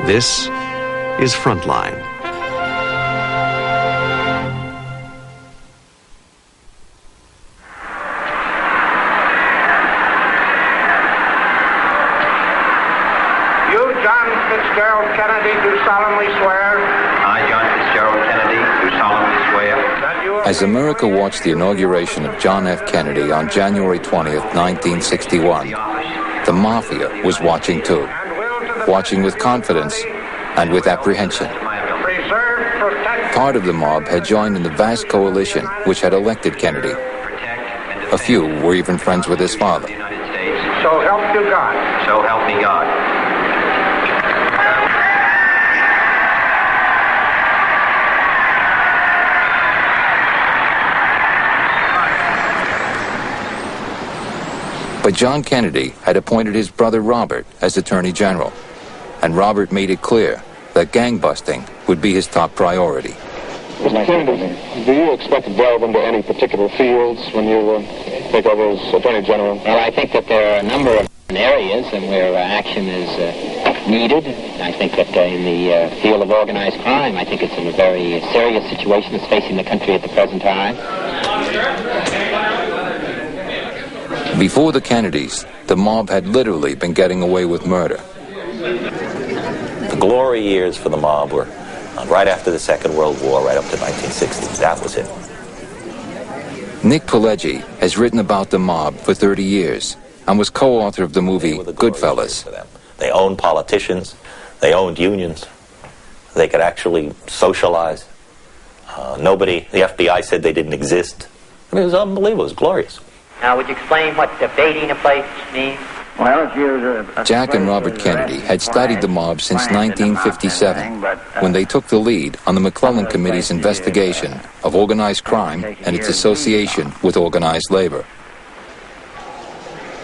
This is Frontline. Fitzgerald Kennedy, do solemnly swear. I, John Fitzgerald Kennedy, do solemnly swear. As America watched the inauguration of John F. Kennedy on January 20th, 1961, the Mafia was watching too, watching with confidence and with apprehension. Part of the mob had joined in the vast coalition which had elected Kennedy. A few were even friends with his father. So help you God. So help me God. But John Kennedy had appointed his brother Robert as Attorney General, and Robert made it clear that gang-busting would be his top priority. Mr. Kennedy, do you expect to delve into any particular fields when you take over as Attorney General? Well, I think that there are a number of areas where action is needed. I think that in the field of organized crime, I think it's in a very serious situation that's facing the country at the present time. Before the Kennedys, the mob had literally been getting away with murder. The glory years for the mob were right after the Second World War, right up to 1960. That was it. Nick Pileggi has written about the mob for 30 years and was co-author of the movie Goodfellas. They owned politicians. They owned unions. They could actually socialize. The FBI said they didn't exist. I mean, it was unbelievable. It was glorious. Now, would you explain what baiting a place means? Well, Jack and Robert Kennedy had studied the mob since 1957, when they took the lead on the McClellan Committee's investigation of organized crime and its association with organized labor.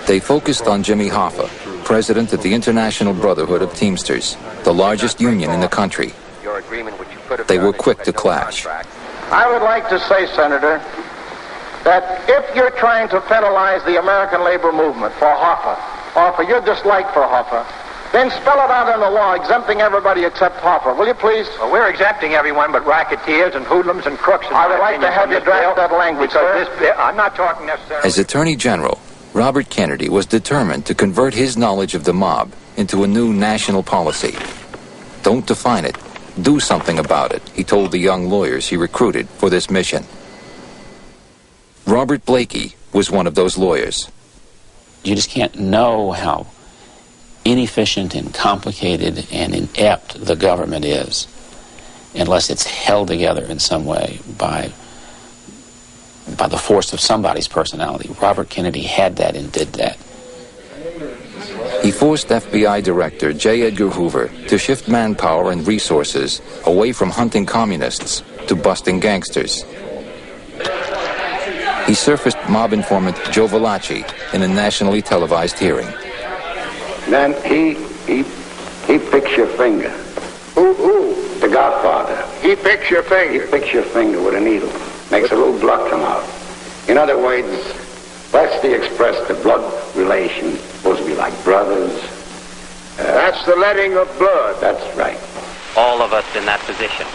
They focused on Jimmy Hoffa, president of the International Brotherhood of Teamsters, the largest union in the country. They were quick to clash. I would like to say, Senator, that if you're trying to penalize the American labor movement for Hoffa, or for your dislike for Hoffa, then spell it out in the law, exempting everybody except Hoffa. Will you please? Well, we're exempting everyone but racketeers and hoodlums and crooks. I would like to have you draft that language, sir. I'm not talking necessarily... As Attorney General, Robert Kennedy was determined to convert his knowledge of the mob into a new national policy. Don't define it. Do something about it, he told the young lawyers he recruited for this mission. Robert Blakey was one of those lawyers. You just can't know how inefficient and complicated and inept the government is unless it's held together in some way by the force of somebody's personality. Robert Kennedy had that and did that. He forced FBI Director J. Edgar Hoover to shift manpower and resources away from hunting communists to busting gangsters. He surfaced mob informant Joe Valachi in a nationally televised hearing. Then he picks your finger. Who? The Godfather. He picks your finger. He picks your finger with a needle. Makes a little blood come out. In other words, that's the express the blood relation. Supposed to be like brothers. That's the letting of blood. That's right. All of us in that position.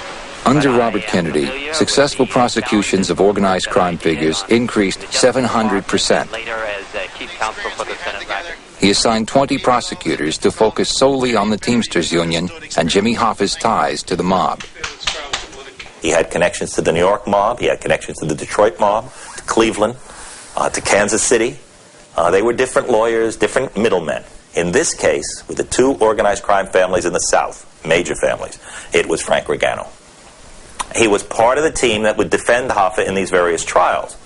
Under Robert Kennedy, successful prosecutions of organized crime figures increased 700%. He assigned 20 prosecutors to focus solely on the Teamsters Union and Jimmy Hoffa's ties to the mob. He had connections to the New York mob. He had connections to the Detroit mob, to Cleveland, to Kansas City. They were different lawyers, different middlemen. In this case, with the two organized crime families in the South, major families, it was Frank Ragano. He was part of the team that would defend Hoffa in these various trials.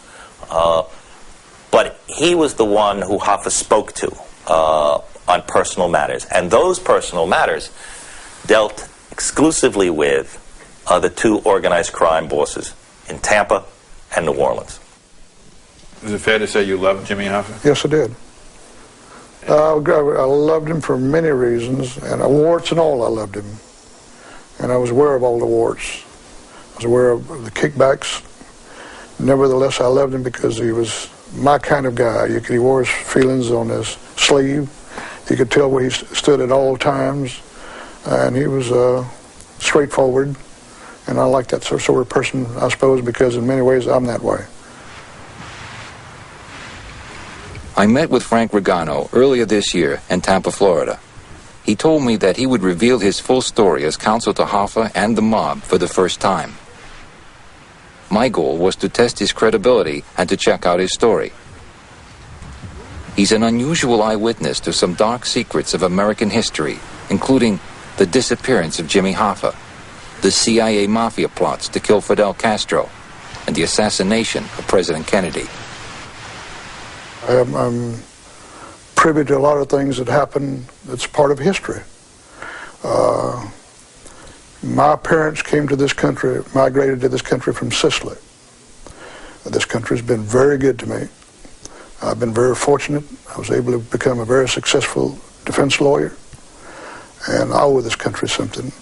But he was the one who Hoffa spoke to on personal matters. And those personal matters dealt exclusively with the two organized crime bosses in Tampa and New Orleans. Is it fair to say you loved Jimmy Hoffa? Yes, I did. I loved him for many reasons, and warts and all, I loved him. And I was aware of all the warts. I was aware of the kickbacks. Nevertheless, I loved him because he was my kind of guy. He wore his feelings on his sleeve. You could tell where he stood at all times. And he was straightforward, and I like that sort of person, I suppose, because in many ways I'm that way. I met with Frank Ragano earlier this year in Tampa, Florida. He told me that he would reveal his full story as counsel to Hoffa and the mob for the first time. My goal was to test his credibility and to check out his story. He's an unusual eyewitness to some dark secrets of American history, including the disappearance of Jimmy Hoffa, the CIA mafia plots to kill Fidel Castro, and the assassination of President Kennedy. I'm privy to a lot of things that happen that's part of history. My parents came to this country, migrated to this country from Sicily. This country's been very good to me. I've been very fortunate. I was able to become a very successful defense lawyer, and I owe this country something.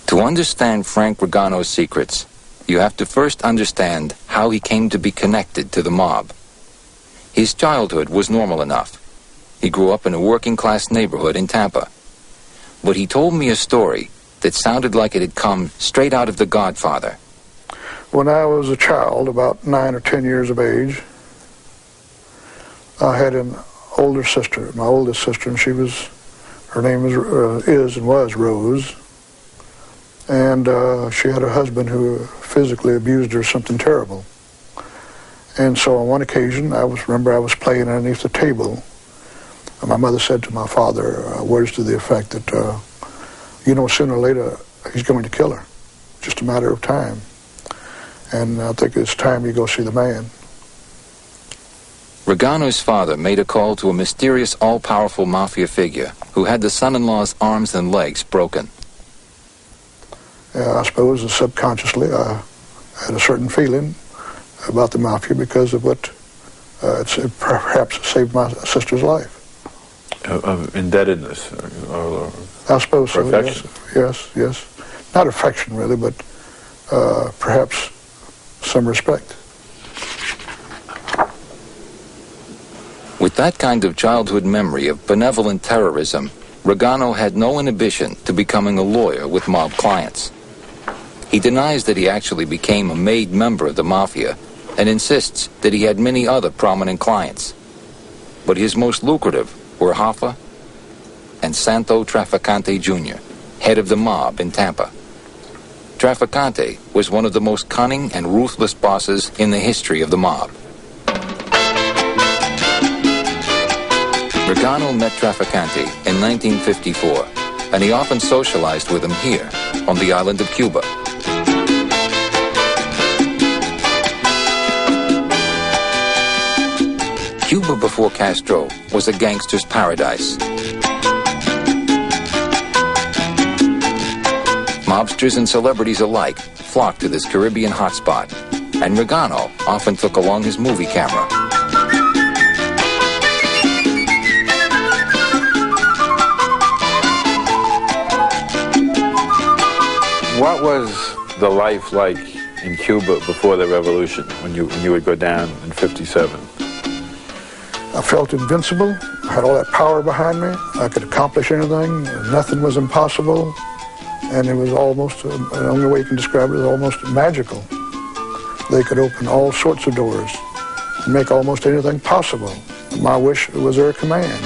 To understand Frank Ragano's secrets, you have to first understand how he came to be connected to the mob. His childhood was normal enough. He grew up in a working-class neighborhood in Tampa. But he told me a story that sounded like it had come straight out of The Godfather. When I was a child, about 9 or 10 years of age, I had an older sister, my oldest sister, and her name is and was Rose. And she had a husband who physically abused her, something terrible. And so on one occasion, I was playing underneath the table. And my mother said to my father words to the effect that, sooner or later, he's going to kill her. Just a matter of time. And I think it's time you go see the man. Ragano's father made a call to a mysterious, all-powerful mafia figure who had the son-in-law's arms and legs broken. I suppose subconsciously I had a certain feeling about the mafia because of what perhaps saved my sister's life. Of indebtedness? Or I suppose so, affection. yes. Not affection, really, but perhaps some respect. With that kind of childhood memory of benevolent terrorism, Ragano had no inhibition to becoming a lawyer with mob clients. He denies that he actually became a made member of the mafia and insists that he had many other prominent clients. But his most lucrative were Hoffa and Santo Trafficante Jr., head of the mob in Tampa. Trafficante was one of the most cunning and ruthless bosses in the history of the mob. Ragano met Trafficante in 1954, and he often socialized with him here on the island of Cuba. Cuba before Castro was a gangster's paradise. Mobsters and celebrities alike flocked to this Caribbean hotspot, and Ragano often took along his movie camera. What was the life like in Cuba before the revolution, when you would go down in '57? I felt invincible. I had all that power behind me. I could accomplish anything. Nothing was impossible. And it was almost, the only way you can describe it is almost magical. They could open all sorts of doors and make almost anything possible. My wish was their command.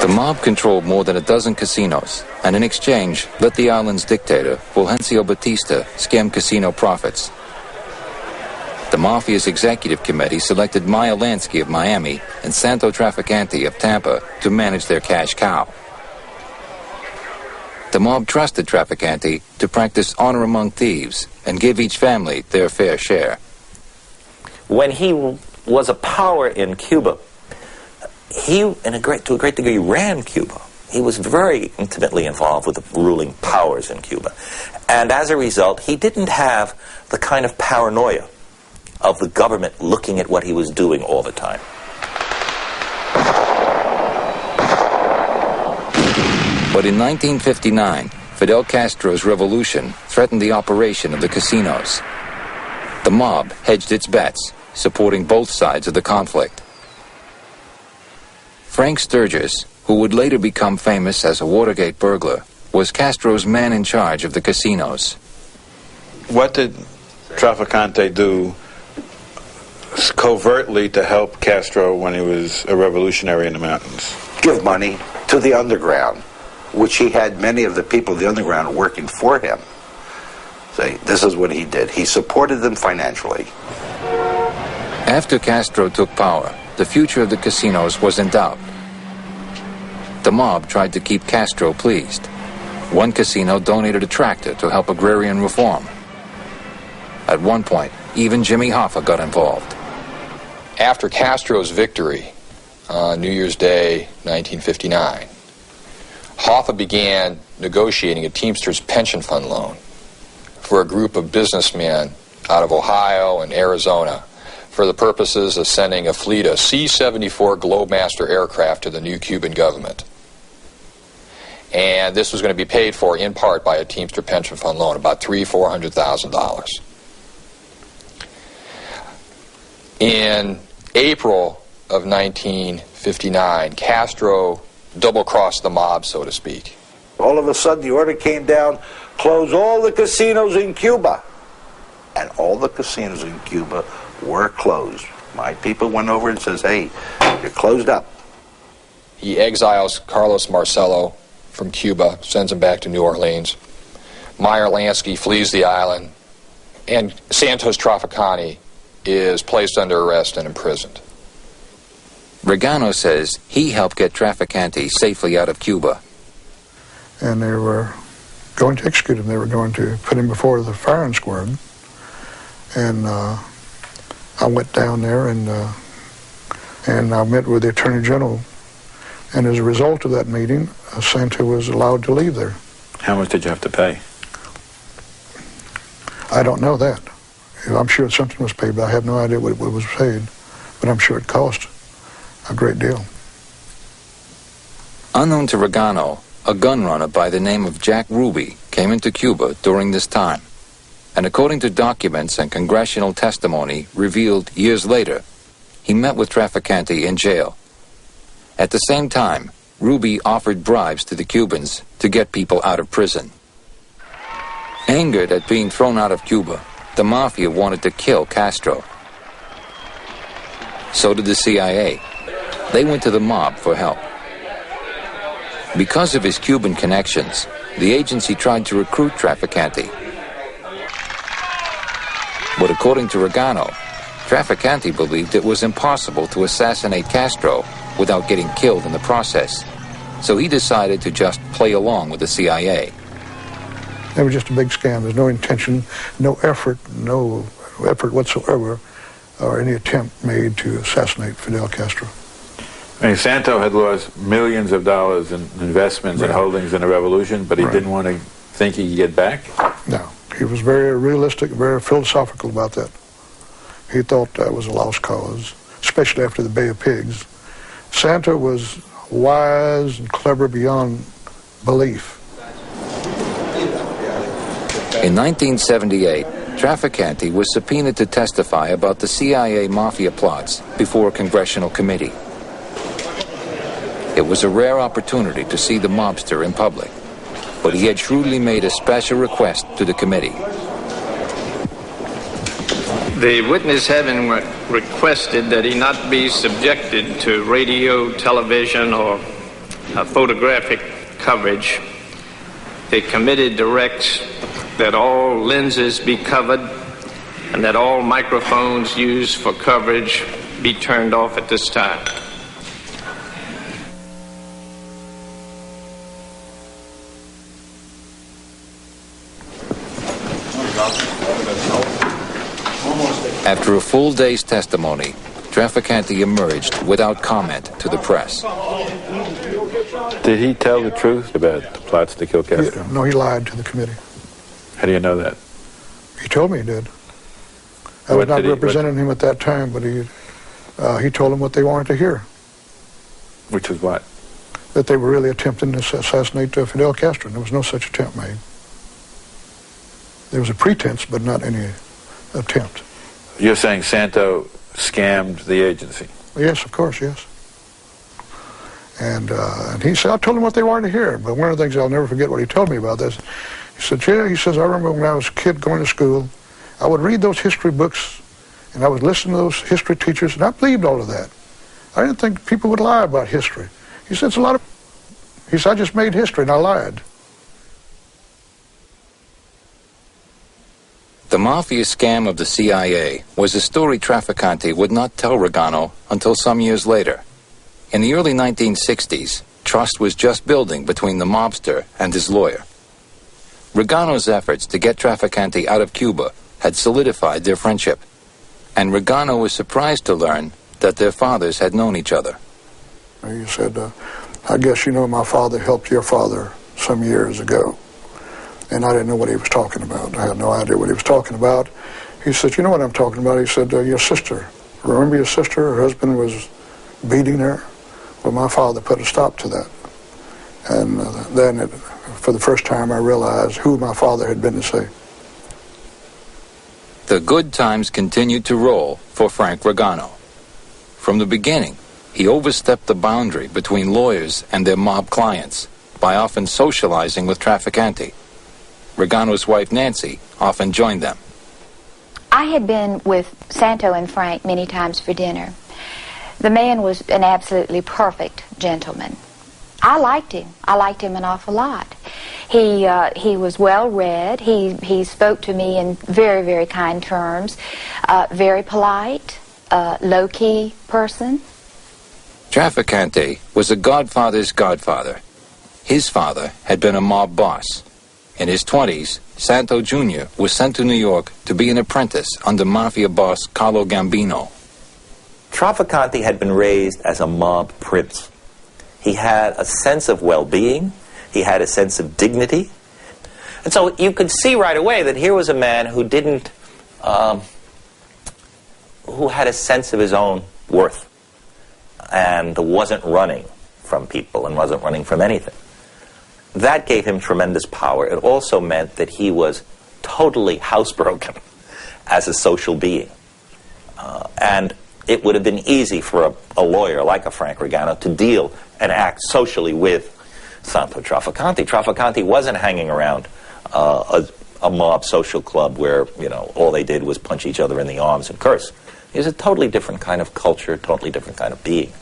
The mob controlled more than a dozen casinos, and in exchange, let the island's dictator, Fulgencio Batista, skim casino profits. The Mafia's executive committee selected Maya Lansky of Miami and Santo Trafficante of Tampa to manage their cash cow. The mob trusted Trafficante to practice honor among thieves and give each family their fair share. When he was a power in Cuba, he, to a great degree, ran Cuba. He was very intimately involved with the ruling powers in Cuba. And as a result, he didn't have the kind of paranoia of the government looking at what he was doing all the time. But in 1959, Fidel Castro's revolution threatened the operation of the casinos. The mob hedged its bets, supporting both sides of the conflict. Frank Sturgis, who would later become famous as a Watergate burglar, was Castro's man in charge of the casinos. What did Trafficante do covertly to help Castro when he was a revolutionary in the mountains? Give money to the underground, which he had many of the people of the underground working for him. Say, this is what he did. He supported them financially. After Castro took power, the future of the casinos was in doubt. The mob tried to keep Castro pleased. One casino donated a tractor to help agrarian reform. At one point, even Jimmy Hoffa got involved. After Castro's victory on New Year's Day, 1959, Hoffa began negotiating a Teamsters pension fund loan for a group of businessmen out of Ohio and Arizona for the purposes of sending a fleet of C-74 Globemaster aircraft to the new Cuban government. And this was going to be paid for in part by a Teamster pension fund loan, about $300,000-$400,000. In April of 1959, Castro double-crossed the mob, so to speak. All of a sudden, the order came down, close all the casinos in Cuba. And all the casinos in Cuba were closed. My people went over and says, hey, you're closed up. He exiles Carlos Marcello from Cuba, sends him back to New Orleans. Meyer Lansky flees the island, and Santo Trafficante is placed under arrest and imprisoned. Ragano says he helped get Trafficante safely out of Cuba. And they were going to execute him. They were going to put him before the firing squad. And I went down there and I met with the Attorney General. And as a result of that meeting, Santo was allowed to leave there. How much did you have to pay? I don't know that. I'm sure something was paid, but I have no idea what was paid. But I'm sure it cost a great deal. Unknown to Ragano, a gun runner by the name of Jack Ruby came into Cuba during this time. And according to documents and congressional testimony revealed years later, he met with Trafficante in jail. At the same time, Ruby offered bribes to the Cubans to get people out of prison. Angered at being thrown out of Cuba, the Mafia wanted to kill Castro. So did the CIA. They went to the mob for help. Because of his Cuban connections, the agency tried to recruit Trafficante. But according to Ragano, Trafficante believed it was impossible to assassinate Castro without getting killed in the process. So he decided to just play along with the CIA. It was just a big scam. There's no intention, no effort whatsoever, or any attempt made to assassinate Fidel Castro. I mean, Santo had lost millions of dollars in investments and holdings in the revolution, but he didn't want to think he could get back? No. He was very realistic, very philosophical about that. He thought that was a lost cause, especially after the Bay of Pigs. Santo was wise and clever beyond belief. In 1978, Trafficante was subpoenaed to testify about the CIA mafia plots before a congressional committee. It was a rare opportunity to see the mobster in public, but he had shrewdly made a special request to the committee. The witness having requested that he not be subjected to radio, television, or photographic coverage, the committee directs that all lenses be covered and that all microphones used for coverage be turned off at this time. After a full day's testimony, Trafficante emerged without comment to the press. Did he tell the truth about the plots to kill Castro? No, he lied to the committee. How do you know that? He told me he did. I was not representing him at that time, but he told them what they wanted to hear. Which was what? That they were really attempting to assassinate Fidel Castro. There was no such attempt made. There was a pretense, but not any attempt. You're saying Santo scammed the agency? Yes, of course, yes. And he said, I told him what they wanted to hear. But one of the things I'll never forget what he told me about this. He said, yeah, he says, I remember when I was a kid going to school, I would read those history books, and I would listen to those history teachers, and I believed all of that. I didn't think people would lie about history. He said, it's a lot of... He said, I just made history, and I lied. The mafia scam of the CIA was a story Trafficante would not tell Ragano until some years later. In the early 1960s, trust was just building between the mobster and his lawyer. Ragano's efforts to get Trafficante out of Cuba had solidified their friendship, and Ragano was surprised to learn that their fathers had known each other. He said, I guess you know my father helped your father some years ago. And I didn't know what he was talking about. I had no idea what he was talking about. He said, you know what I'm talking about? He said, your sister. Remember your sister? Her husband was beating her? Well, my father put a stop to that. And then, for the first time, I realized who my father had been to see. The good times continued to roll for Frank Ragano. From the beginning, he overstepped the boundary between lawyers and their mob clients by often socializing with Trafficante. Ragano's wife, Nancy, often joined them. I had been with Santo and Frank many times for dinner. The man was an absolutely perfect gentleman. I liked him. I liked him an awful lot. He was well-read. He spoke to me in very, very kind terms. Very polite, low-key person. Trafficante was a godfather's godfather. His father had been a mob boss. In his 20s, Santo Jr. was sent to New York to be an apprentice under mafia boss Carlo Gambino. Trafficante had been raised as a mob prince. He had a sense of well-being. He had a sense of dignity. And so you could see right away that here was a man who didn't, who had a sense of his own worth and wasn't running from people and wasn't running from anything. That gave him tremendous power. It also meant that he was totally housebroken as a social being. And it would have been easy for a lawyer like a Frank Ragano to deal and act socially with Santo Trafficante. Trafficante wasn't hanging around a mob social club where, you know, all they did was punch each other in the arms and curse. He was a totally different kind of culture, totally different kind of being.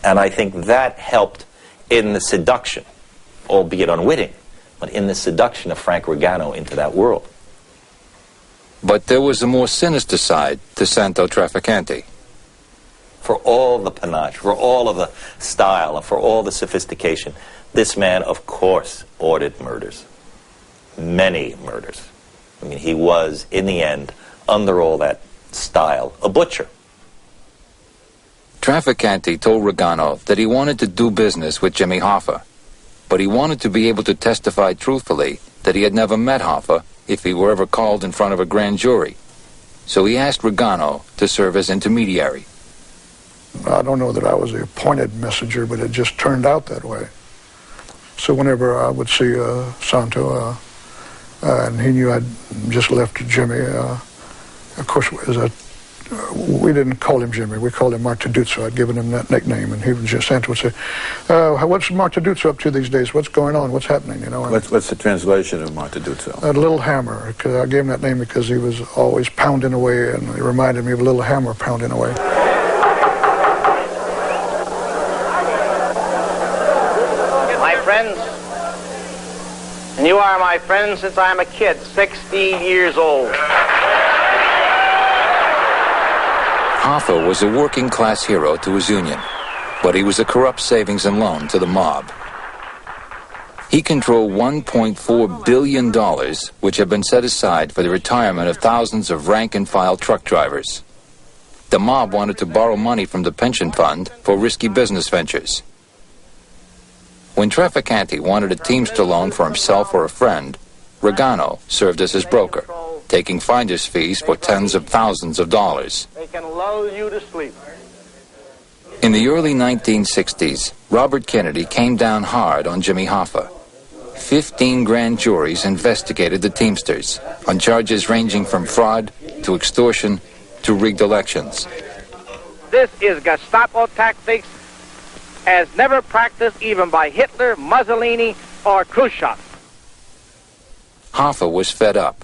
And I think that helped in the seduction, albeit unwitting, but in the seduction of Frank Ragano into that world. But there was a more sinister side to Santo Trafficante. For all the panache, for all of the style, and for all the sophistication, this man, of course, ordered murders. Many murders. I mean, he was, in the end, under all that style, a butcher. Trafficante told Ragano that he wanted to do business with Jimmy Hoffa, but he wanted to be able to testify truthfully that he had never met Hoffa if he were ever called in front of a grand jury. So he asked Ragano to serve as intermediary. I don't know that I was the appointed messenger, but it just turned out that way. So whenever I would see Santo, and he knew I'd just left Jimmy, of course, we didn't call him Jimmy, we called him Marteduzzo. I'd given him that nickname, and he would just, Santo would say, what's Marteduzzo up to these days? What's going on? What's happening? You know. What's the translation of Marteduzzo? A little hammer. Cause I gave him that name because he was always pounding away, and it reminded me of a little hammer pounding away. My friends, and you are my friends since I'm a kid, 16 years old. Hoffa was a working-class hero to his union, but he was a corrupt savings and loan to the mob. He controlled $1.4 billion, which had been set aside for the retirement of thousands of rank-and-file truck drivers. The mob wanted to borrow money from the pension fund for risky business ventures. When Trafficante wanted a Teamster loan for himself or a friend, Ragano served as his broker, taking finder's fees for tens of thousands of dollars. They can lull you to sleep. In the early 1960s, Robert Kennedy came down hard on Jimmy Hoffa. 15 grand juries investigated the Teamsters on charges ranging from fraud to extortion to rigged elections. This is Gestapo tactics as never practiced even by Hitler, Mussolini, or Khrushchev. Hoffa was fed up.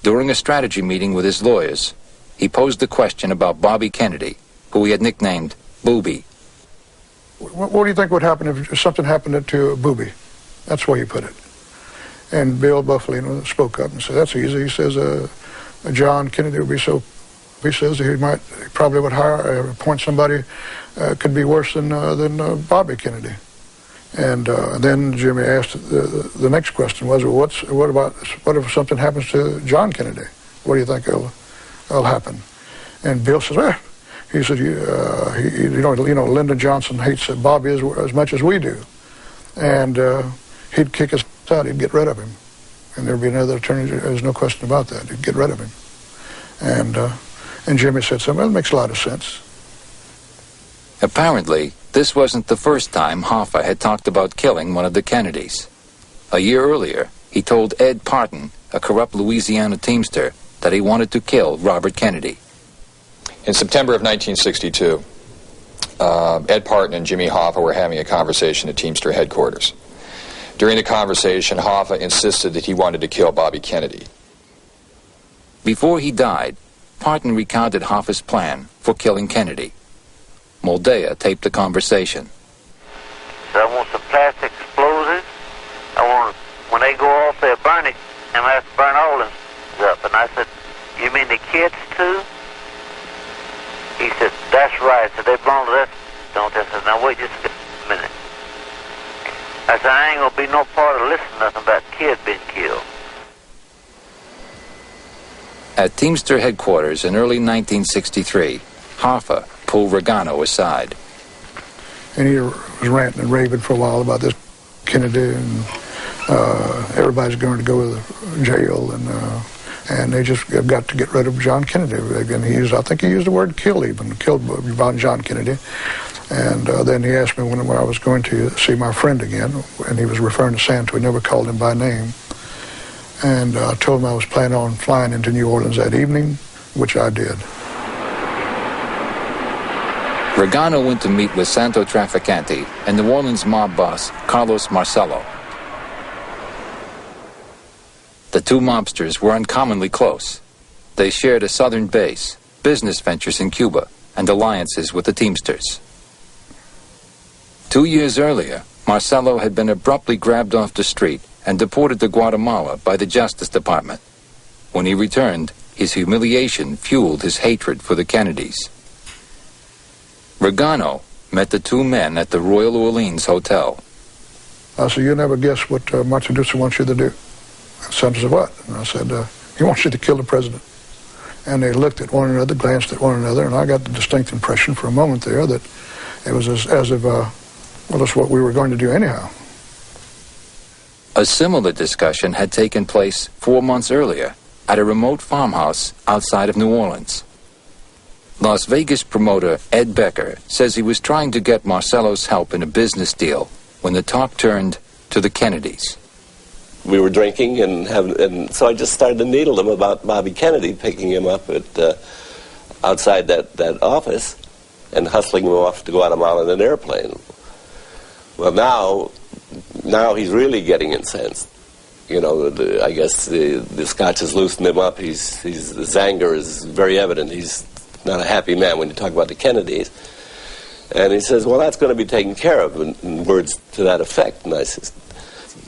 During a strategy meeting with his lawyers, he posed the question about Bobby Kennedy, who he had nicknamed Booby. What do you think would happen if something happened to Booby? That's where he put it. And Bill Buffalino spoke up and said, that's easy. He says, John Kennedy would be so, he says he probably would appoint somebody could be worse than Bobby Kennedy. And then Jimmy asked, the next question was, well, what if something happens to John Kennedy? What do you think will happen? And Bill says, well, he said, Lyndon Johnson hates Bobby as much as we do. And he'd kick us out, he'd get rid of him. And there'd be another attorney, there's no question about that, he'd get rid of him. And Jimmy said, well, that makes a lot of sense. Apparently, this wasn't the first time Hoffa had talked about killing one of the Kennedys. A year earlier, he told Ed Parton, a corrupt Louisiana teamster, that he wanted to kill Robert Kennedy. In September of 1962, Ed Parton and Jimmy Hoffa were having a conversation at Teamster headquarters. During the conversation, Hoffa insisted that he wanted to kill Bobby Kennedy. Before he died, Parton recounted Hoffa's plan for killing Kennedy. Moldea taped the conversation. So I want some plastic explosives. I want, when they go off, they'll burn it, and I have to burn all this up. And I said, you mean the kids too? He said, that's right. So they belong to that, don't they? I said, now wait just a minute. I said, I ain't going to be no part of listening to nothing about kids being killed. At Teamster headquarters in early 1963, Hoffa pulled Ragano aside. And he was ranting and raving for a while about this Kennedy, and everybody's going to go to jail, and they just have got to get rid of John Kennedy. Again, I think he used the word kill even, killed John Kennedy. And then he asked me when I was going to see my friend again, and he was referring to Santo. He never called him by name. And I told him I was planning on flying into New Orleans that evening, which I did. Ragano went to meet with Santo Trafficante and New Orleans mob boss Carlos Marcello. The two mobsters were uncommonly close. They shared a southern base, business ventures in Cuba, and alliances with the Teamsters. 2 years earlier, Marcello had been abruptly grabbed off the street and deported to Guatemala by the Justice Department. When he returned, his humiliation fueled his hatred for the Kennedys. Ragano met the two men at the Royal Orleans Hotel. I said, you never guess what Martin Luther wants you to do. Santo said, what? And I said, he wants you to kill the president. And they looked at one another, glanced at one another, and I got the distinct impression for a moment there that it was as if, well, that's what we were going to do anyhow. A similar discussion had taken place 4 months earlier at a remote farmhouse outside of New Orleans. Las Vegas promoter Ed Becker says he was trying to get Marcello's help in a business deal when the talk turned to the Kennedys. We were drinking, and so I just started to needle him about Bobby Kennedy, picking him up at outside that office and hustling him off to Guatemala in an airplane. Well, now he's really getting incensed. You know, I guess the Scotch has loosened him up. His anger is very evident. He's not a happy man when you talk about the Kennedys. And he says, well, that's going to be taken care of, in words to that effect. And I says,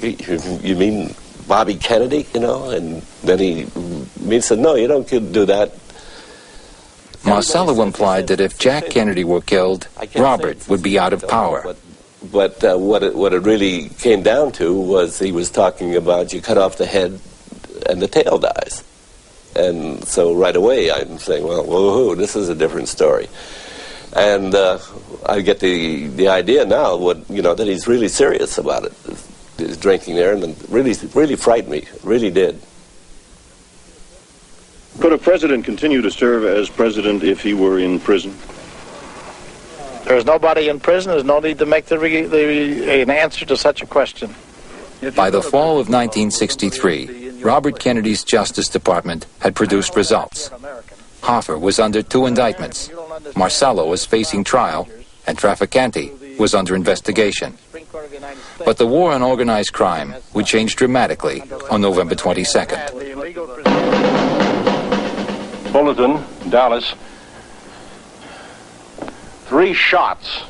you mean Bobby Kennedy, you know? And then he said, no, you don't do that. Marcello implied that if Jack Kennedy were killed, Robert would be out of power. But what it really came down to was he was talking about you cut off the head and the tail dies. And so right away I'm saying, well, whoa, this is a different story. And I get the idea now, that he's really serious about it. His drinking there, and really frightened me, really did. Could a president continue to serve as president if he were in prison? There's nobody in prison. There's no need to make an answer to such a question. By the fall of 1963, Robert Kennedy's Justice Department had produced results. Hoffa was under 2 indictments. Marcello was facing trial, and Trafficante was under investigation. But the war on organized crime would change dramatically on November 22nd. Bulletin, Dallas. 3 shots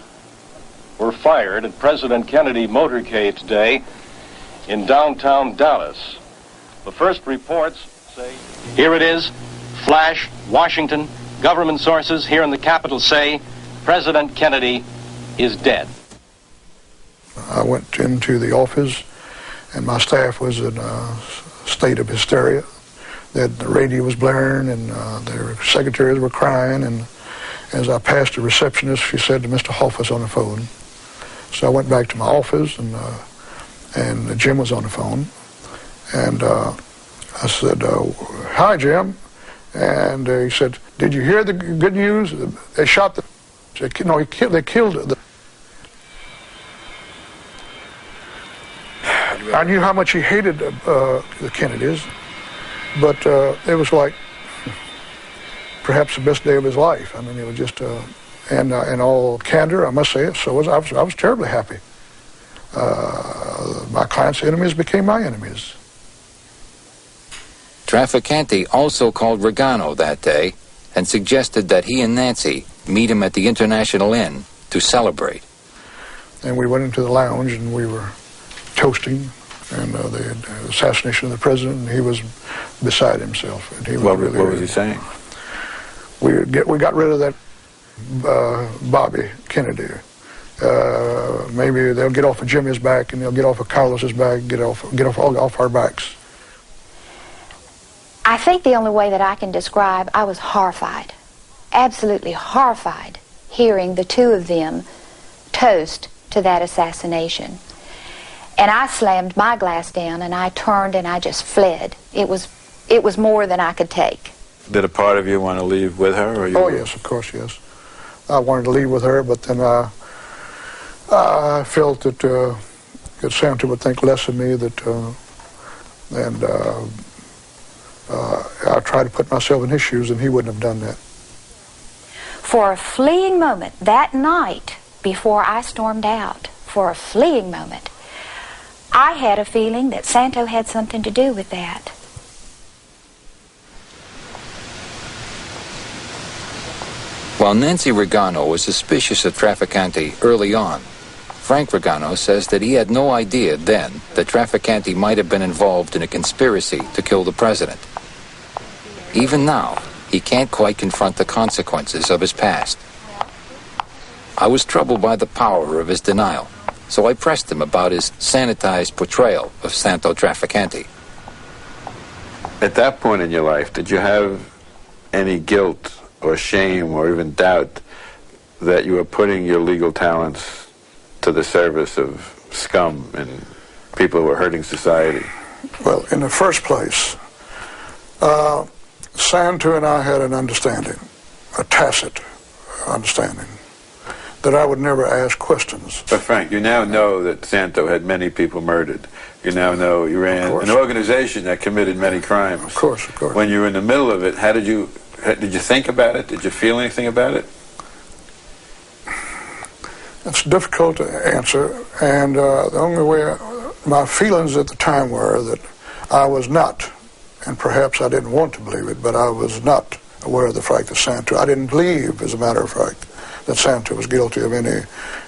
were fired at President Kennedy motorcade today in downtown Dallas. The first reports say, here it is, flash, Washington, government sources here in the capital say, President Kennedy is dead. I went into the office, and my staff was in a state of hysteria. The radio was blaring, and their secretaries were crying, and as I passed the receptionist, she said to Mr. Hoffa's on the phone. So I went back to my office, and Jim was on the phone, and I said, hi, Jim, and he said, did you hear the good news? They shot they killed the... I knew how much he hated the Kennedys, but it was like perhaps the best day of his life. I mean, it was just, and in all candor, I must say it, I was terribly happy. My client's enemies became my enemies. Trafficante also called Ragano that day and suggested that he and Nancy meet him at the International Inn to celebrate. And we went into the lounge and we were toasting, and the assassination of the president, and he was beside himself. And he was what was he saying? We got rid of that Bobby Kennedy. Maybe they'll get off of Jimmy's back, and they'll get off of Carlos's back, get off our backs. I think the only way that I can describe, I was horrified, absolutely horrified, hearing the two of them toast to that assassination. And I slammed my glass down, and I turned and I just fled. It was more than I could take. Did a part of you want to leave with her? Or you Oh, yes, of course, yes. I wanted to leave with her, but then I felt that Santo would think less of me, I tried to put myself in his shoes, and he wouldn't have done that. For a fleeting moment, that night before I stormed out, for a fleeting moment, I had a feeling that Santo had something to do with that. While Nancy Ragano was suspicious of Trafficante early on, Frank Ragano says that he had no idea then that Trafficante might have been involved in a conspiracy to kill the president. Even now, he can't quite confront the consequences of his past. I was troubled by the power of his denial, so I pressed him about his sanitized portrayal of Santo Trafficante. At that point in your life, did you have any guilt or shame or even doubt that you were putting your legal talents to the service of scum and people who were hurting society? Well, in the first place, Santo and I had an understanding, a tacit understanding, that I would never ask questions. But Frank, you now know that Santo had many people murdered. You now know he ran an organization that committed many crimes. Of course, of course. When you were in the middle of it, did you think about it? Did you feel anything about it? It's difficult to answer, and the only way my feelings at the time were that I was not, and perhaps I didn't want to believe it, but I was not aware of the fact that Santo, I didn't believe, as a matter of fact, that Santo was guilty of any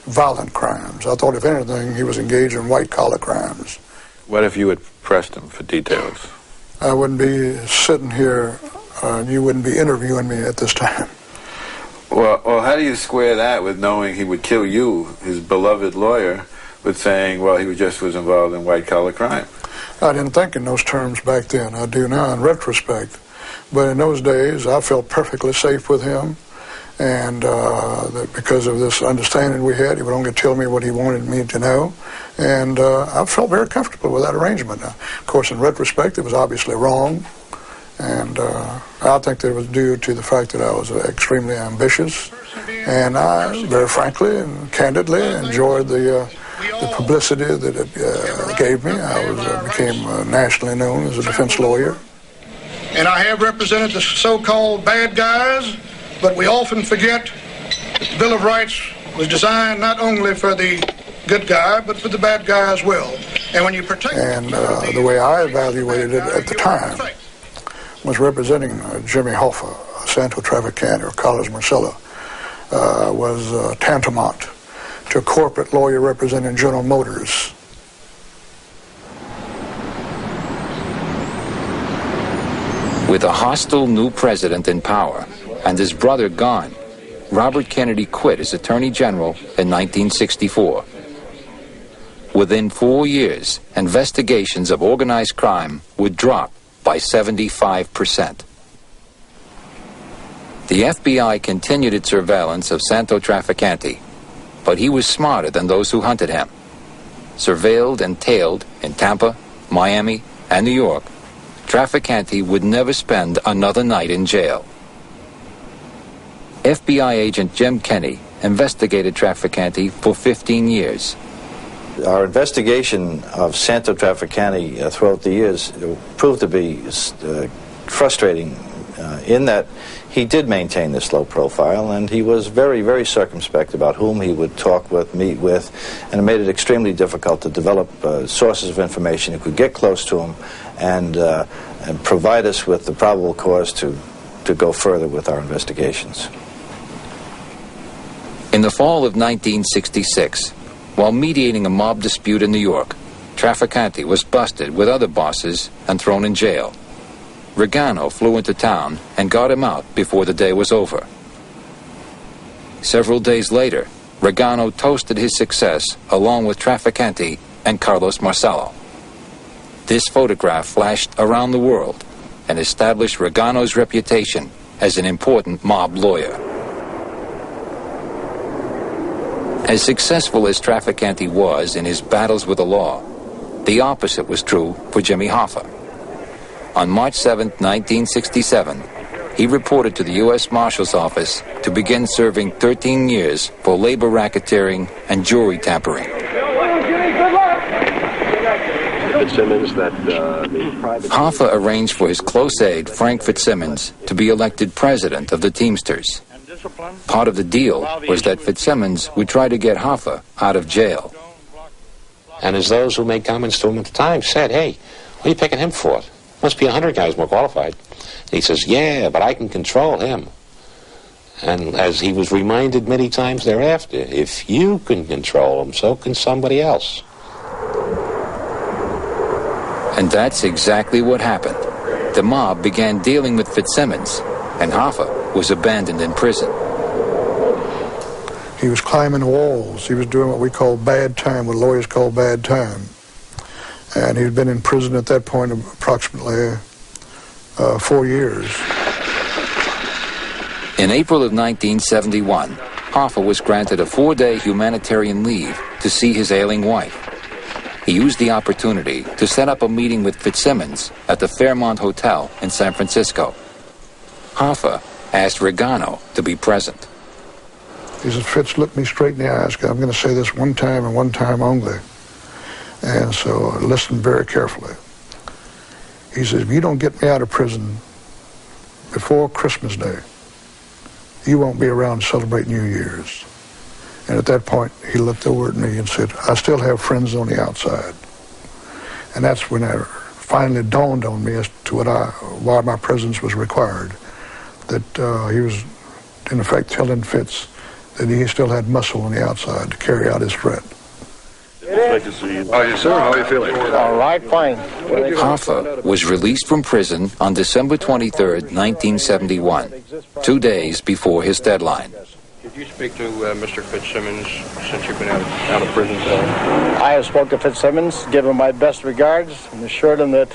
violent crimes. I thought, if anything, he was engaged in white-collar crimes. What if you had pressed him for details? I wouldn't be sitting here, and you wouldn't be interviewing me at this time. Well, how do you square that with knowing he would kill you, his beloved lawyer, with saying, well, he just was involved in white-collar crime? I didn't think in those terms back then. I do now in retrospect. But in those days, I felt perfectly safe with him. And that because of this understanding we had, he would only tell me what he wanted me to know. And I felt very comfortable with that arrangement. Now, of course, in retrospect, it was obviously wrong. And I think that it was due to the fact that I was extremely ambitious. And I, very frankly and candidly, enjoyed the publicity that it gave me. I became nationally known as a defense lawyer. And I have represented the so-called bad guys, but we often forget that the Bill of Rights was designed not only for the good guy, but for the bad guy as well. And when you protect... And the way I evaluated it at the time was representing Jimmy Hoffa, Santo Trafficante, or Carlos Marcello, was tantamount to a corporate lawyer representing General Motors. With a hostile new president in power and his brother gone, Robert Kennedy quit as Attorney General in 1964. Within 4 years, investigations of organized crime would drop by 75%. The FBI continued its surveillance of Santo Trafficante, but he was smarter than those who hunted him. Surveilled and tailed in Tampa, Miami, and New York, Trafficante would never spend another night in jail. FBI agent Jim Kenney investigated Trafficante for 15 years. Our investigation of Santo Trafficante throughout the years proved to be frustrating in that he did maintain this low profile, and he was very, very circumspect about whom he would talk with, meet with, and it made it extremely difficult to develop sources of information who could get close to him and provide us with the probable cause to go further with our investigations. In the fall of 1966, while mediating a mob dispute in New York, Trafficante was busted with other bosses and thrown in jail. Ragano flew into town and got him out before the day was over. Several days later, Ragano toasted his success along with Trafficante and Carlos Marcello. This photograph flashed around the world and established Ragano's reputation as an important mob lawyer. As successful as Trafficante was in his battles with the law, the opposite was true for Jimmy Hoffa. On March 7, 1967, he reported to the U.S. Marshal's Office to begin serving 13 years for labor racketeering and jewelry tampering. Fitzsimmons, Hoffa arranged for his close aide, Frank Fitzsimmons, to be elected president of the Teamsters. Part of the deal was that Fitzsimmons would try to get Hoffa out of jail. And as those who made comments to him at the time said, hey, what are you picking him for? Must be 100 guys more qualified. And he says, yeah, but I can control him. And as he was reminded many times thereafter, if you can control him, so can somebody else. And that's exactly what happened. The mob began dealing with Fitzsimmons, and Hoffa was abandoned in prison. He was climbing walls. He was doing what we call bad time, what lawyers call bad time. And he'd been in prison at that point approximately 4 years. In April of 1971, Hoffa was granted a 4-day humanitarian leave to see his ailing wife. He used the opportunity to set up a meeting with Fitzsimmons at the Fairmont Hotel in San Francisco. Hoffa asked Ragano to be present. He said, Fitz, look me straight in the eyes. I'm going to say this one time and one time only. And so I listened very carefully. He says, if you don't get me out of prison before Christmas Day, you won't be around to celebrate New Year's. And at that point, he looked over at me and said, I still have friends on the outside. And that's when it finally dawned on me as to why my presence was required. That he was, in effect, telling Fitz that he still had muscle on the outside to carry out his threat. Nice to see you. How are you, sir? How are you feeling? All right, fine. Hoffa was released from prison on December 23, 1971, 2 days before his deadline. Could you speak to Mr. Fitzsimmons since you've been out of prison? I have spoken to Fitzsimmons, given him my best regards, and assured him that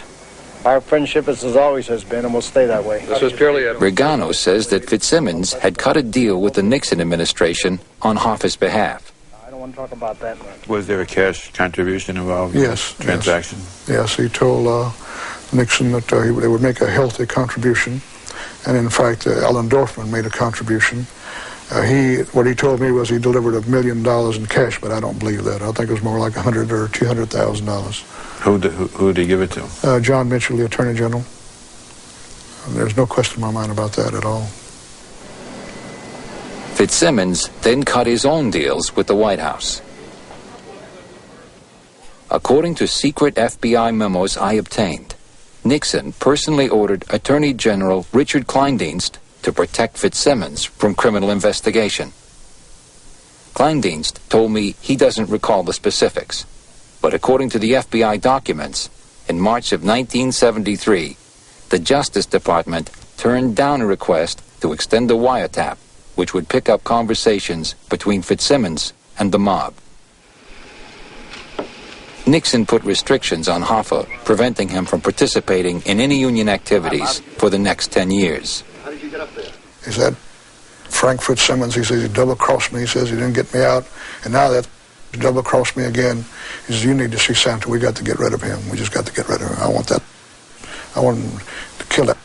our friendship is as always has been and will stay that way. This is purely a... Ragano says that Fitzsimmons had cut a deal with the Nixon administration on Hoffa's behalf. I don't want to talk about that. Was there a cash contribution involved in Yes. the transaction? Yes, he told Nixon that they would make a healthy contribution. And in fact, Alan Dorfman made a contribution. What he told me was he delivered $1 million in cash, but I don't believe that. I think it was more like $100,000 or $200,000. Who did he give it to? John Mitchell, the Attorney General. And there's no question in my mind about that at all. Fitzsimmons then cut his own deals with the White House. According to secret FBI memos I obtained, Nixon personally ordered Attorney General Richard Kleindienst to protect Fitzsimmons from criminal investigation. Kleindienst told me he doesn't recall the specifics, but according to the FBI documents, in March of 1973, the Justice Department turned down a request to extend the wiretap, which would pick up conversations between Fitzsimmons and the mob. Nixon put restrictions on Hoffa, preventing him from participating in any union activities for the next 10 years. How did you get up there? He said, Frank Fitzsimmons, he says, he double-crossed me. He says, he didn't get me out. And now that he double-crossed me again, he says, you need to see Santo. We got to get rid of him. We just got to get rid of him. I want that. I want him to kill it.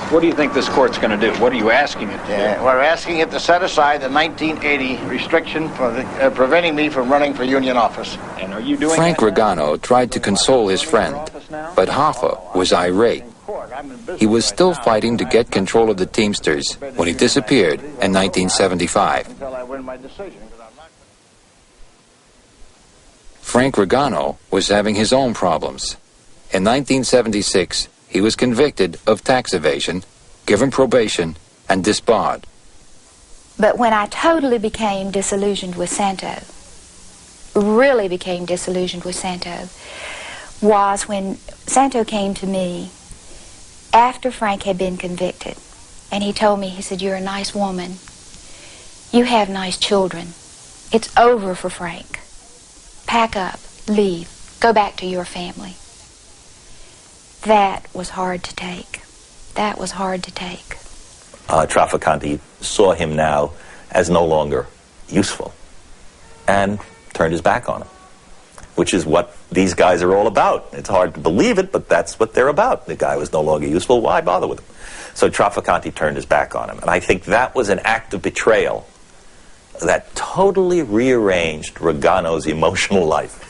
What do you think this court's going to do? What are you asking it to do? We're asking it to set aside the 1980 restriction for preventing me from running for union office. And are you doing Frank Ragano tried to console his friend, but Hoffa was irate. He was still fighting to get control of the Teamsters when he disappeared in 1975. Frank Ragano was having his own problems. In 1976, he was convicted of tax evasion, given probation, and disbarred. But when I totally became disillusioned with Santo, really became disillusioned with Santo, was when Santo came to me after Frank had been convicted. And he told me, he said, you're a nice woman. You have nice children. It's over for Frank. Pack up, leave, go back to your family. That was hard to take. That was hard to take. Trafficante saw him now as no longer useful and turned his back on him, which is what these guys are all about. It's hard to believe it, but that's what they're about. The guy was no longer useful. Why bother with him? So Trafficante turned his back on him. And I think that was an act of betrayal that totally rearranged Ragano's emotional life.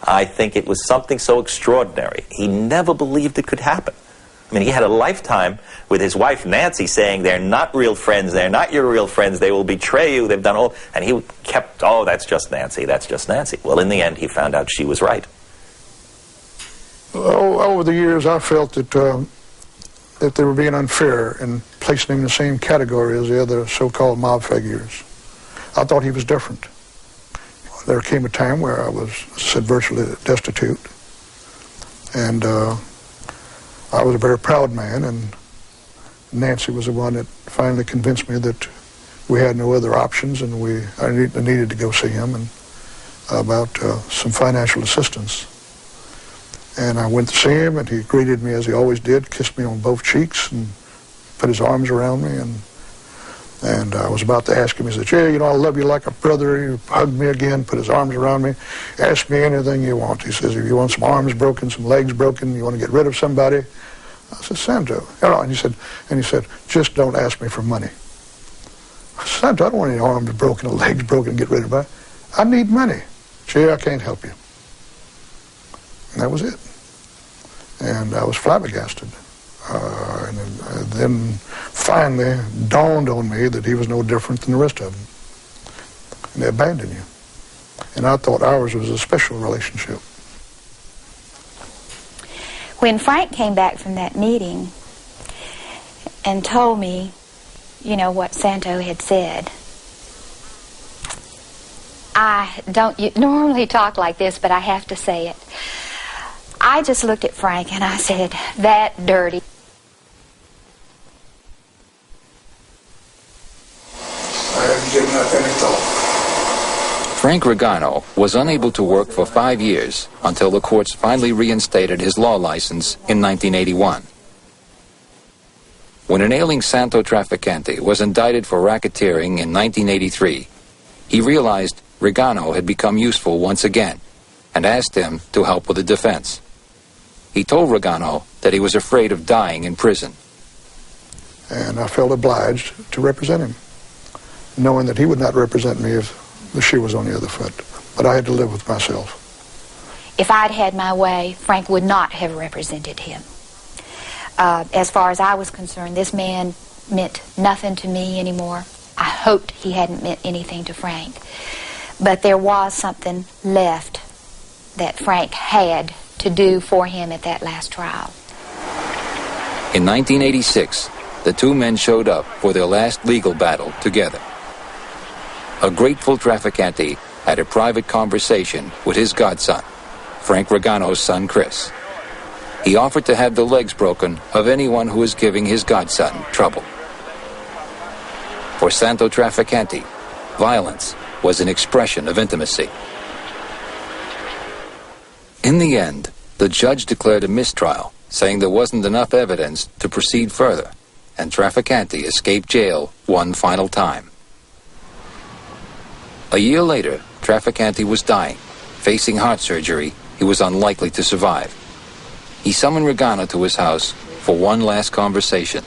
I think it was something so extraordinary. He never believed it could happen. I mean, he had a lifetime with his wife Nancy saying, they're not real friends, they're not your real friends, they will betray you, they've done all... And he kept, oh, that's just Nancy, that's just Nancy. Well, in the end, he found out she was right. Over the years, I felt that they were being unfair and placing him in the same category as the other so-called mob figures. I thought he was different. There came a time where I was, said, virtually destitute. And I was a very proud man, and Nancy was the one that finally convinced me that we had no other options, and I needed to go see him and about some financial assistance. And I went to see him, and he greeted me as he always did, kissed me on both cheeks, and put his arms around me, and I was about to ask him, he said, yeah, you know, I love you like a brother. He hugged me again, put his arms around me, ask me anything you want. He says, if you want some arms broken, some legs broken, you want to get rid of somebody. I said, Santo. And he said, just don't ask me for money. I said, Santo, I don't want any arms broken or legs broken, get rid of it. I need money. Gee, I can't help you. And that was it. And I was flabbergasted. And then finally dawned on me that he was no different than the rest of them. And they abandoned you. And I thought ours was a special relationship. When Frank came back from that meeting and told me, you know, what Santo had said, I don't normally talk like this, but I have to say it. I just looked at Frank and I said, that dirty. I hadn't given that any thought. Frank Ragano was unable to work for 5 years until the courts finally reinstated his law license in 1981. When an ailing Santo Trafficante was indicted for racketeering in 1983, he realized Ragano had become useful once again and asked him to help with the defense. He told Ragano that he was afraid of dying in prison. And I felt obliged to represent him, knowing that he would not represent me if the shoe was on the other foot. But I had to live with myself. If I'd had my way, Frank would not have represented him. As far as I was concerned, this man meant nothing to me anymore. I hoped he hadn't meant anything to Frank. But there was something left that Frank had to do for him at that last trial. In 1986, the two men showed up for their last legal battle together. A grateful Trafficante had a private conversation with his godson, Frank Ragano's son Chris. He offered to have the legs broken of anyone who was giving his godson trouble. For Santo Trafficante, violence was an expression of intimacy. In the end, the judge declared a mistrial, saying there wasn't enough evidence to proceed further, and Trafficante escaped jail one final time. A year later, Trafficante was dying. Facing heart surgery, he was unlikely to survive. He summoned Ragano to his house for one last conversation.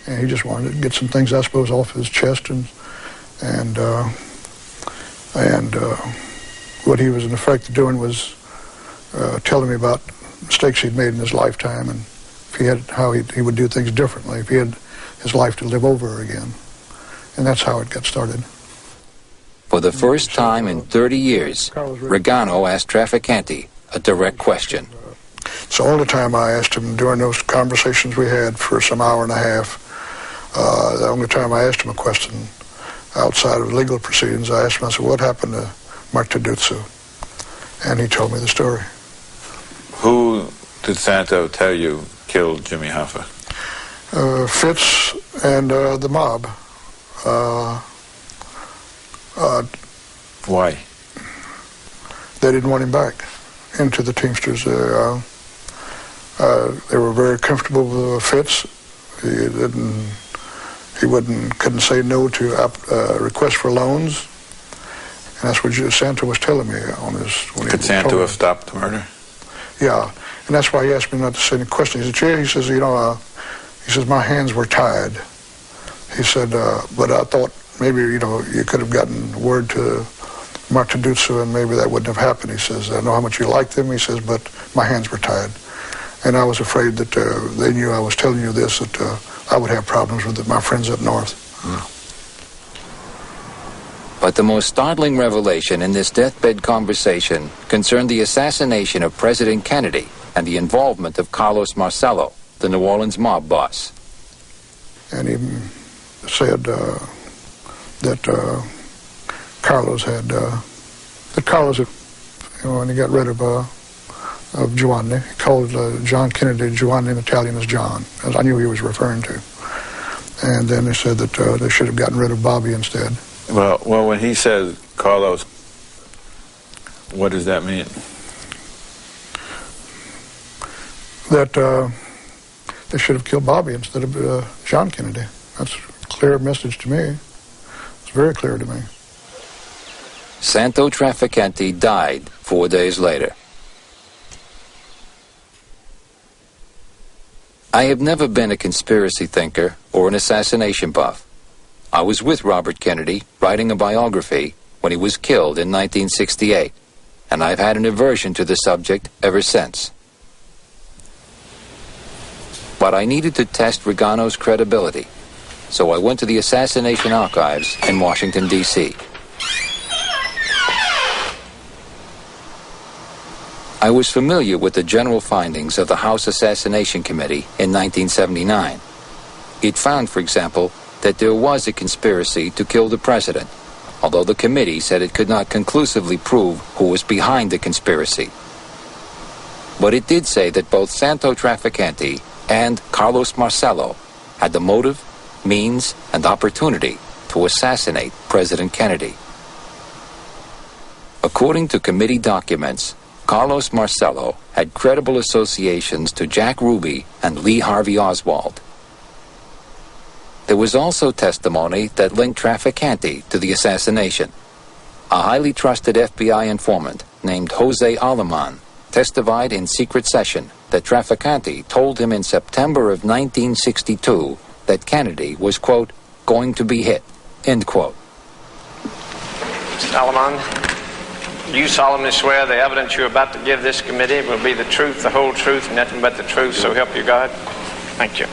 And he just wanted to get some things, I suppose, off his chest, and what he was in effect doing was telling me about mistakes he'd made in his lifetime, and if he had how he would do things differently if he had his life to live over again. And that's how it got started. For the first time in 30 years, Ragano asked Trafficante a direct question. It's the only time I asked him during those conversations we had for some hour and a half. The only time I asked him a question outside of legal proceedings, I asked him, I said, what happened to Mark Tadutsu? And he told me the story. Who did Santo tell you killed Jimmy Hoffa? Fitz and the mob. Why? They didn't want him back into the Teamsters. They were very comfortable with Fitz. He couldn't say no to requests for loans, and that's what Santo was telling me on his. Could Santo have stopped the murder? Yeah, and that's why he asked me not to say any questions. He said, "Yeah," he says, he says my hands were tied. He said, but I thought maybe you could have gotten word to Mark Tadutsu, and maybe that wouldn't have happened. He says, I know how much you liked them. He says, but my hands were tied. And I was afraid that they knew I was telling you this, that I would have problems with my friends up north. But the most startling revelation in this deathbed conversation concerned the assassination of President Kennedy and the involvement of Carlos Marcello, the New Orleans mob boss. And he said that Carlos had, when he got rid of Giovanni, he called John Kennedy Giovanni in Italian as John, as I knew he was referring to. And then they said that they should have gotten rid of Bobby instead. Well, when he says Carlos, what does that mean? That they should have killed Bobby instead of John Kennedy. That's a clear message to me. It's very clear to me. Santo Trafficante died 4 days later. I have never been a conspiracy thinker or an assassination buff. I was with Robert Kennedy writing a biography when he was killed in 1968, and I've had an aversion to the subject ever since. But I needed to test Ragano's credibility, so I went to the assassination archives in Washington, D.C. I was familiar with the general findings of the House Assassination Committee in 1979. It found, for example, that there was a conspiracy to kill the president, although the committee said it could not conclusively prove who was behind the conspiracy. But it did say that both Santo Trafficante and Carlos Marcello had the motive, means, and opportunity to assassinate President Kennedy. According to committee documents, Carlos Marcello had credible associations to Jack Ruby and Lee Harvey Oswald. There was also testimony that linked Trafficante to the assassination. A highly trusted FBI informant named Jose Aleman testified in secret session that Trafficante told him in September of 1962 that Kennedy was, quote, going to be hit, end quote. Mr. Aleman, do you solemnly swear the evidence you're about to give this committee will be the truth, the whole truth, and nothing but the truth, so help you God? Thank you.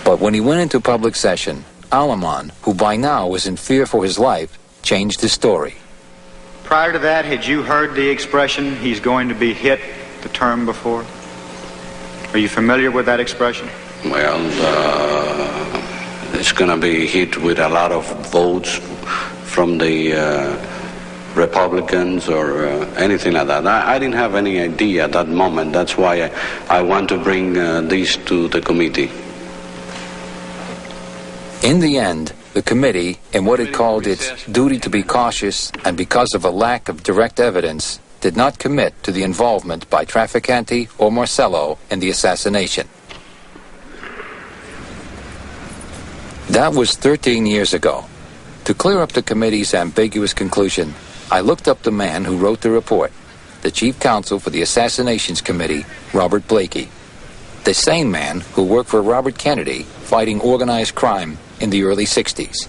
But when he went into public session, Aleman, who by now was in fear for his life, changed his story. Prior to that, had you heard the expression, he's going to be hit, the term before? Are you familiar with that expression? Well, it's going to be hit with a lot of votes from the Republicans or anything like that. I didn't have any idea at that moment. That's why I want to bring this to the committee. In the end, the committee, in what it called its duty to be cautious and because of a lack of direct evidence, did not commit to the involvement by Trafficante or Marcello in the assassination. That was 13 years ago. To clear up the committee's ambiguous conclusion, I looked up the man who wrote the report, the chief counsel for the Assassinations Committee, Robert Blakey. The same man who worked for Robert Kennedy fighting organized crime in the early 60s.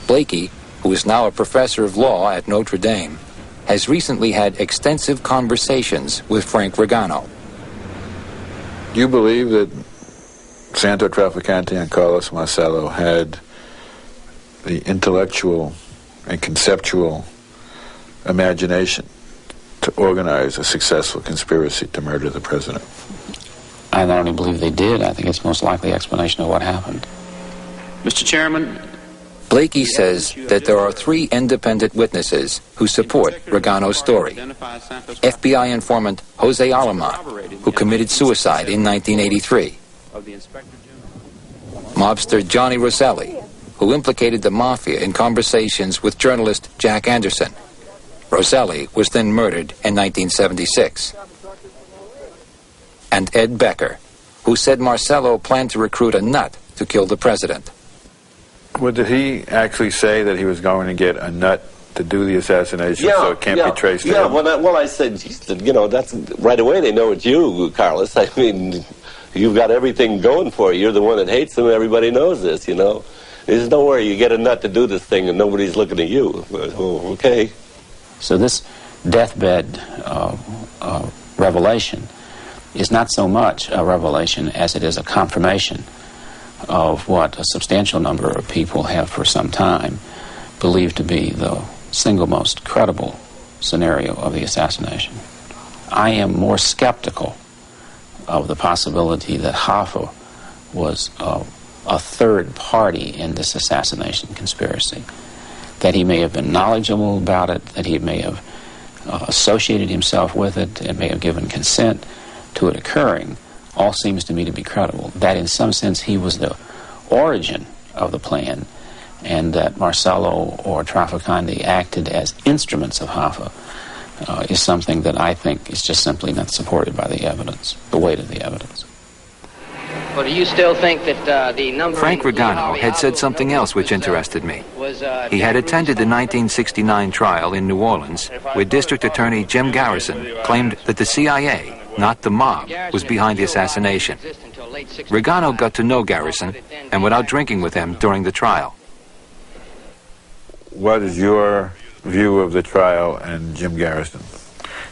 Blakey, who is now a professor of law at Notre Dame, has recently had extensive conversations with Frank Ragano. Do you believe that Santo Trafficante and Carlos Marcello had the intellectual and conceptual imagination to organize a successful conspiracy to murder the president? I not only believe they did, I think it's most likely explanation of what happened. Mr. Chairman, Blakey says that there are 3 independent witnesses who support Ragano's story. FBI informant Jose Aleman, who committed suicide in 1983. Mobster Johnny Rosselli, who implicated the mafia in conversations with journalist Jack Anderson. Rosselli was then murdered in 1976. And Ed Becker, who said Marcello planned to recruit a nut to kill the president. Well, did he actually say that he was going to get a nut to do the assassination so it can't be traced to him? Well, I said, that's right away they know it's you, Carlos. I mean, you've got everything going for you. You're the one that hates him. Everybody knows this, There's nowhere you get a nut to do this thing and nobody's looking at you. Oh, okay. So this deathbed revelation is not so much a revelation as it is a confirmation of what a substantial number of people have for some time believed to be the single most credible scenario of the assassination. I am more skeptical of the possibility that Hoffa was a third party in this assassination conspiracy, that he may have been knowledgeable about it, that he may have associated himself with it, and may have given consent to it occurring, all seems to me to be credible. That in some sense he was the origin of the plan, and that Marcello or Trafficante acted as instruments of Hoffa is something that I think is just simply not supported by the evidence, the weight of the evidence. Well, do you still think that the number... Frank Ragano had said something else which interested me. He had attended the 1969 trial in New Orleans, where District Attorney Jim Garrison claimed that the CIA, not the mob, was behind the assassination. Ragano got to know Garrison and went out drinking with him during the trial. What is your view of the trial and Jim Garrison?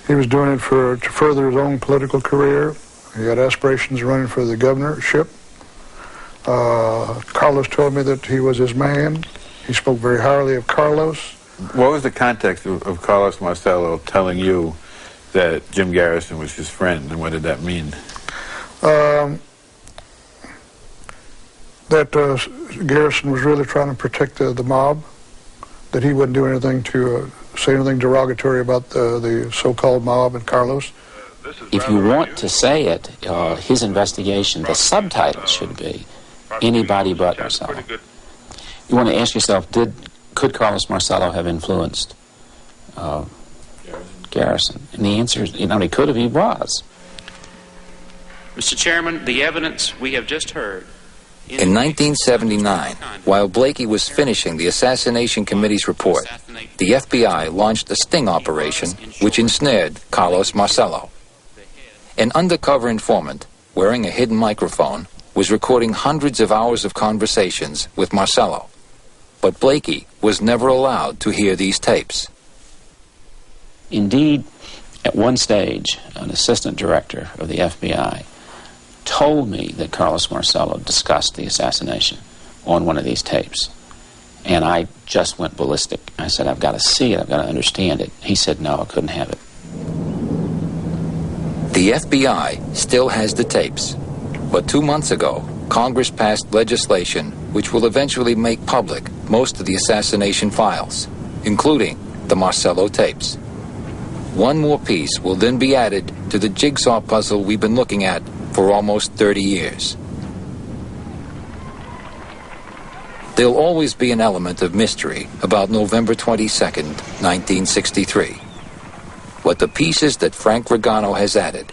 He was doing it to further his own political career. He had aspirations of running for the governorship. Carlos told me that he was his man. He spoke very highly of Carlos. What was the context of Carlos Marcello telling you that Jim Garrison was his friend, and what did that mean? That Garrison was really trying to protect the mob, that he wouldn't do anything to say anything derogatory about the so-called mob and Carlos. If you want to say it, his investigation, the subtitle should be Anybody But Marcello. You want to ask yourself, could Carlos Marcello have influenced Garrison? And the answer is, he could have, he was. Mr. Chairman, the evidence we have just heard... In 1979, while Blakey was finishing the Assassination Committee's report, the FBI launched a sting operation which ensnared Carlos Marcello. An undercover informant, wearing a hidden microphone, was recording hundreds of hours of conversations with Marcello. But Blakey was never allowed to hear these tapes. Indeed, at one stage, an assistant director of the FBI told me that Carlos Marcello discussed the assassination on one of these tapes. And I just went ballistic. I said, I've got to see it. I've got to understand it. He said, no, I couldn't have it. The FBI still has the tapes. But 2 months ago, Congress passed legislation which will eventually make public most of the assassination files, including the Marcello tapes. One more piece will then be added to the jigsaw puzzle we've been looking at for almost 30 years. There'll always be an element of mystery about November 22nd, 1963. But the pieces that Frank Ragano has added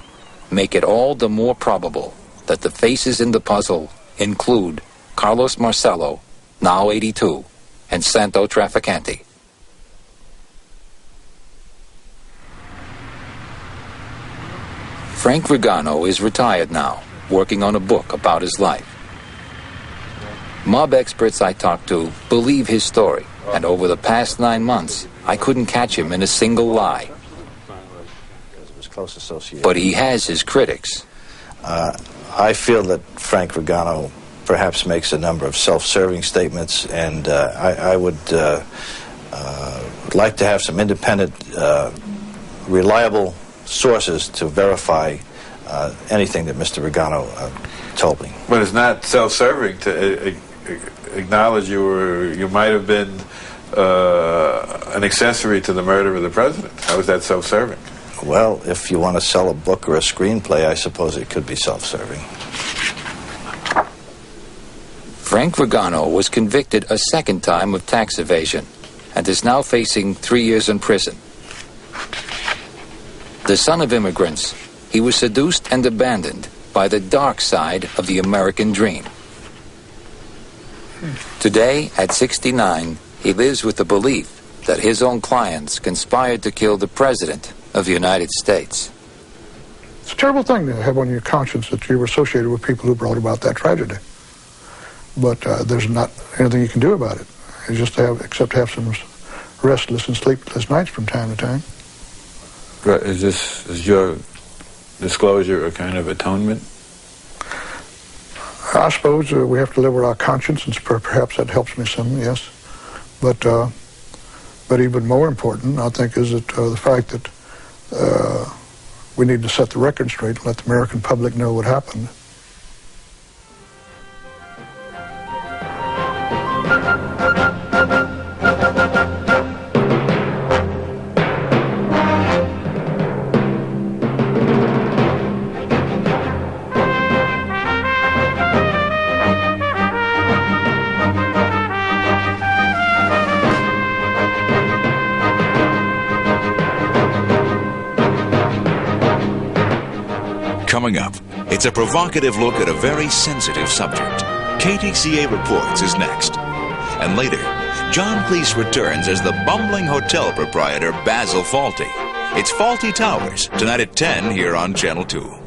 make it all the more probable that the faces in the puzzle include Carlos Marcello, now 82, and Santo Trafficante. Frank Ragano is retired now, working on a book about his life. Mob experts I talked to believe his story, and over the past 9 months, I couldn't catch him in a single lie. But he has his critics. I feel that Frank Ragano perhaps makes a number of self-serving statements, and I would like to have some independent, reliable sources to verify anything that Mr. Ragano told me. But it's not self-serving to acknowledge you might have been an accessory to the murder of the president. How is that self-serving? Well, if you want to sell a book or a screenplay, I suppose it could be self-serving. Frank Ragano was convicted a second time of tax evasion and is now facing 3 years in prison. The son of immigrants, he was seduced and abandoned by the dark side of the American dream. Today, at 69, he lives with the belief that his own clients conspired to kill the President of the United States. It's a terrible thing to have on your conscience that you were associated with people who brought about that tragedy. But there's not anything you can do about it. You just except have some restless and sleepless nights from time to time. Right. Is your disclosure a kind of atonement? I suppose we have to live with our conscience, and perhaps that helps me some, yes. But even more important, I think, is that the fact that we need to set the record straight and let the American public know what happened. Coming up, it's a provocative look at a very sensitive subject. KTCA Reports is next. And later, John Cleese returns as the bumbling hotel proprietor Basil Fawlty. It's Fawlty Towers, tonight at 10 here on Channel 2.